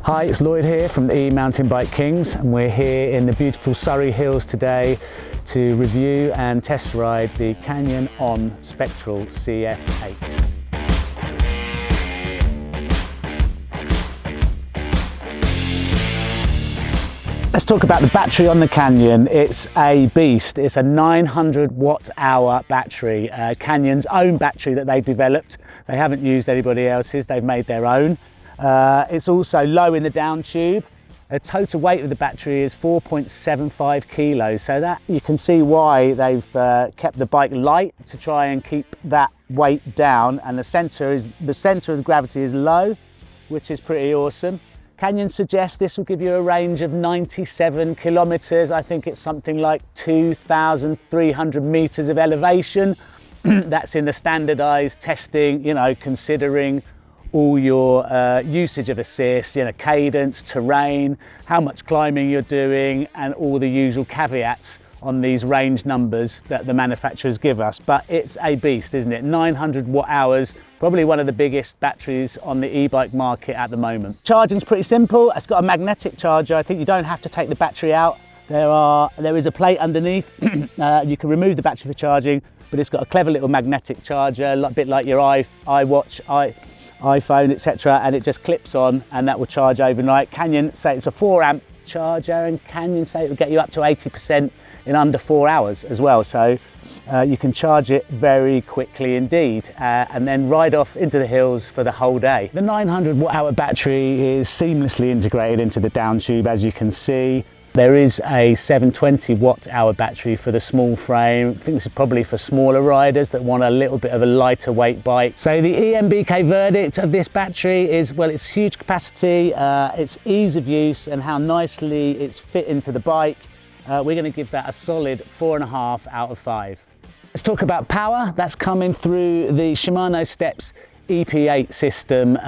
Hi, it's Lloyd here from the E-Mountain Bike Kings, and we're here in the beautiful Surrey Hills today to review and test ride the Canyon On Spectral CF8. Let's talk about the battery on the Canyon. It's a beast. It's a 900 watt-hour battery, Canyon's own battery that they developed. They haven't used anybody else's, they've made their own. It's also low in the down tube. The total weight of the battery is 4.75 kilos, so that you can see why they've kept the bike light to try and keep that weight down, and the center of gravity is low, which is pretty awesome. Canyon suggests this will give you a range of 97 kilometers. I think it's something like 2,300 meters of elevation. That's in the standardized testing, you know, considering all your usage of assist, you know, cadence, terrain, how much climbing you're doing, and all the usual caveats on these range numbers that the manufacturers give us. But it's a beast, isn't it? 900 watt hours, probably one of the biggest batteries on the e-bike market at the moment. Charging's pretty simple. It's got a magnetic charger. I think you don't have to take the battery out. There is a plate underneath. You can remove the battery for charging, but it's got a clever little magnetic charger, a bit like your iWatch, iPhone, etc., and it just clips on and that will charge overnight. Canyon say it's a 4 amp charger, and Canyon say it will get you up to 80% in under 4 hours as well, so you can charge it very quickly indeed, and then ride off into the hills for the whole day. The 900 watt hour battery is seamlessly integrated into the down tube, as you can see. There is a 720 watt hour battery for the small frame. I think this is probably for smaller riders that want a little bit of a lighter weight bike. So the e-MTB verdict of this battery is, well, it's huge capacity, its ease of use, and how nicely it's fit into the bike. We're going to give that a solid 4.5 out of 5. Let's talk about power. That's coming through the Shimano Steps EP8 system,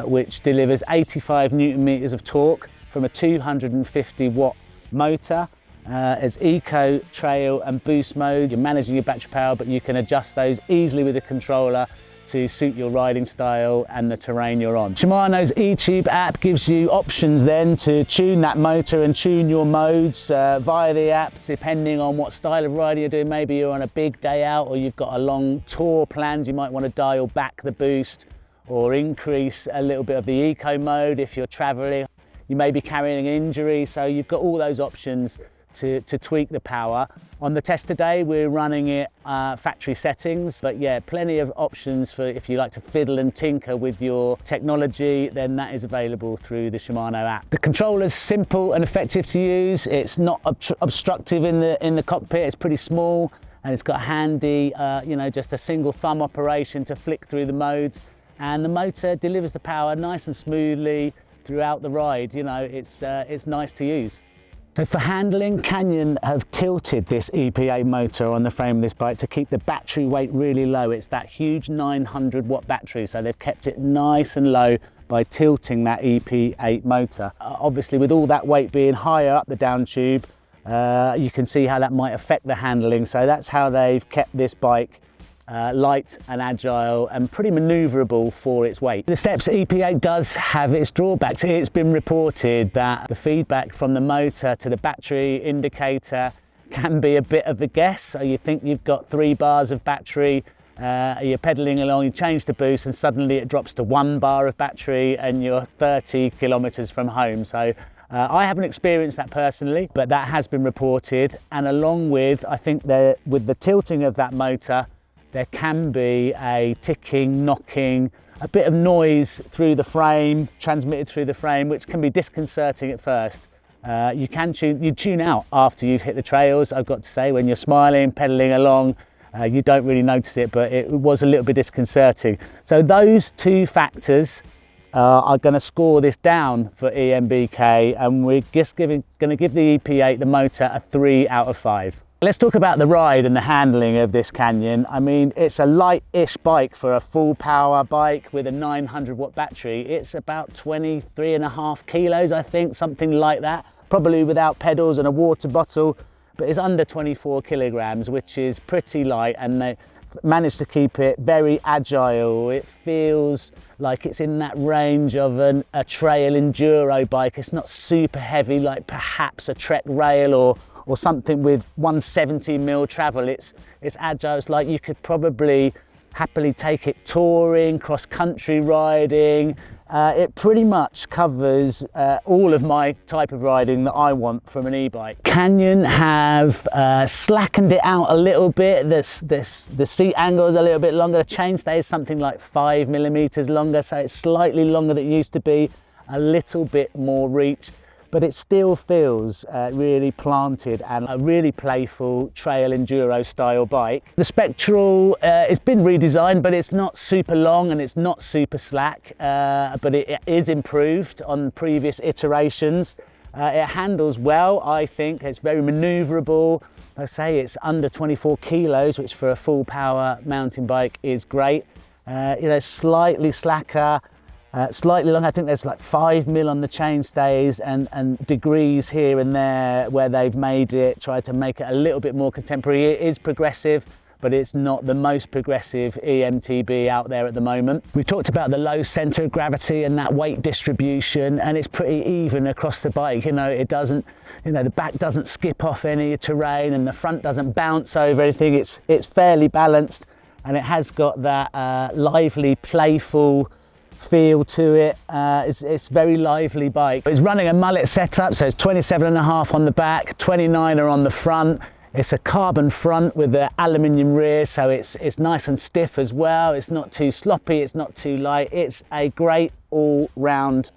which delivers 85 Newton meters of torque from a 250 watt motor. It's eco, trail and boost mode. You're managing your battery power, but you can adjust those easily with a controller to suit your riding style and the terrain you're on. Shimano's eTube app gives you options then to tune that motor and tune your modes via the app, depending on what style of riding you're doing. Maybe you're on a big day out, or you've got a long tour planned. You might want to dial back the boost or increase a little bit of the eco mode if you're traveling. You may be carrying an injury, so you've got all those options to tweak the power. On the test today, we're running it factory settings, but yeah, plenty of options for if you like to fiddle and tinker with your technology, then that is available through the Shimano app. The controller's simple and effective to use. It's not obstructive in the cockpit. It's pretty small, and it's got a handy, you know, just a single thumb operation to flick through the modes, and the motor delivers the power nice and smoothly throughout the ride. You know, it's nice to use. So for handling, Canyon have tilted this EPA motor on the frame of this bike to keep the battery weight really low. It's that huge 900 watt battery, so they've kept it nice and low by tilting that EP8 motor. Obviously, with all that weight being higher up the down tube, you can see how that might affect the handling. So that's how they've kept this bike light and agile and pretty maneuverable for its weight. The Steps EP8 does have its drawbacks. It's been reported that the feedback from the motor to the battery indicator can be a bit of a guess. So you think you've got 3 bars of battery, you're pedaling along, you change the boost, and suddenly it drops to 1 bar of battery and you're 30 kilometers from home. So I haven't experienced that personally, but that has been reported. And along with, I think with the tilting of that motor, there can be a ticking, knocking, a bit of noise through the frame, transmitted through the frame, which can be disconcerting at first. You tune out after you've hit the trails, I've got to say. When you're smiling, pedaling along, you don't really notice it, but it was a little bit disconcerting. So those 2 factors are going to score this down for e-MTB, and we're just going to give the EP8, the motor, a 3 out of 5. Let's talk about the ride and the handling of this Canyon. I mean, it's a light-ish bike for a full power bike with a 900 watt battery. It's about 23.5 kilos, I think, something like that, probably without pedals and a water bottle, but it's under 24 kilograms, which is pretty light. And managed to keep it very agile. It feels like it's in that range of a trail enduro bike. It's not super heavy like perhaps a Trek rail or something with 170mm travel. It's agile. It's like you could probably happily take it touring, cross-country riding. It pretty much covers all of my type of riding that I want from an e-bike. Canyon have slackened it out a little bit. The seat angle is a little bit longer. The chainstay is something like 5mm longer, so it's slightly longer than it used to be, a little bit more reach, but it still feels really planted and a really playful trail enduro style bike. The Spectral, it's been redesigned, but it's not super long and it's not super slack, but it is improved on previous iterations. It handles well, I think. It's very maneuverable. I say it's under 24 kilos, which for a full power mountain bike is great. It's slightly slacker. Slightly long. I think there's like 5mm on the chainstays and degrees here and there where they've made it, tried to make it a little bit more contemporary. It is progressive, but it's not the most progressive e-MTB out there at the moment. We've talked about the low center of gravity and that weight distribution, and it's pretty even across the bike. It doesn't, the back doesn't skip off any terrain and the front doesn't bounce over anything. It's fairly balanced, and it has got that lively, playful feel to it. It's very lively bike. It's running a mullet setup, so it's 27.5 on the back, 29 on the front. It's a carbon front with the aluminium rear, so it's nice and stiff as well. It's not too sloppy, it's not too light. It's a great all-round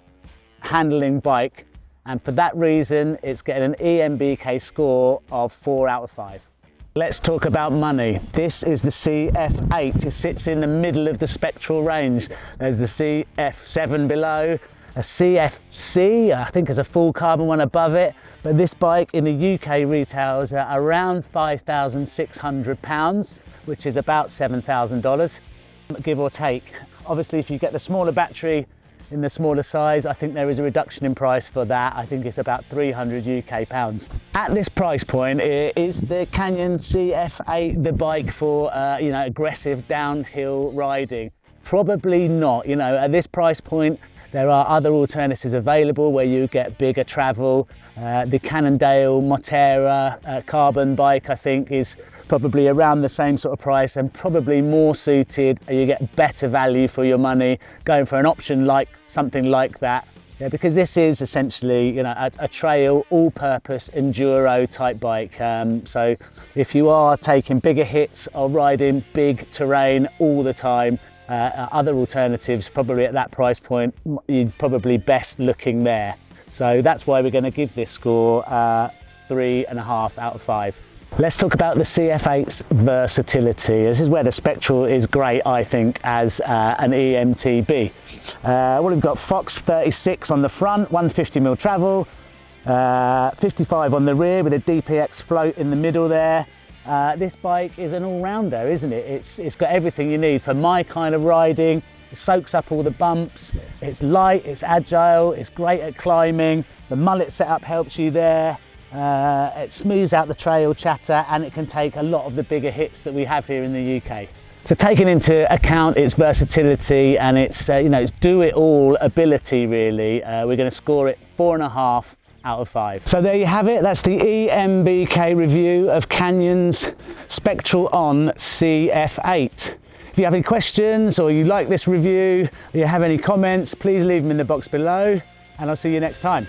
handling bike, and for that reason it's getting an e-MBK score of 4 out of 5. Let's talk about money. This is the CF8. It sits in the middle of the Spectral range. There's the CF7 below, a CFC, I think is a full carbon one above it. But this bike in the UK retails at around £5,600, which is about $7,000, give or take. Obviously, if you get the smaller battery in the smaller size, I think there is a reduction in price for that. I think it's about 300 UK pounds. At this price point, is the Canyon CF8 the bike for aggressive downhill riding? Probably not. At this price point, there are other alternatives available where you get bigger travel. The Cannondale Moterra carbon bike, I think, is probably around the same sort of price and probably more suited. You get better value for your money going for an option like something like that. Because this is essentially a trail all-purpose enduro type bike. So if you are taking bigger hits or riding big terrain all the time, other alternatives probably at that price point, you're probably best looking there. So that's why we're going to give this score 3.5 out of 5. Let's talk about the CF8's versatility. This is where the Spectral is great, I think, as an e-MTB. We've got Fox 36 on the front, 150mm travel, 55 on the rear with a DPX float in the middle there. This bike is an all-rounder, isn't it? It's got everything you need for my kind of riding. It soaks up all the bumps, it's light, it's agile, it's great at climbing, the mullet setup helps you there. It smooths out the trail chatter, and it can take a lot of the bigger hits that we have here in the UK. So taking into account its versatility and its its do-it-all ability, really, we're going to score it 4.5 out of 5. So there you have it. That's the e-MBK review of Canyon's Spectral On CF8. If you have any questions or you like this review, or you have any comments, please leave them in the box below, and I'll see you next time.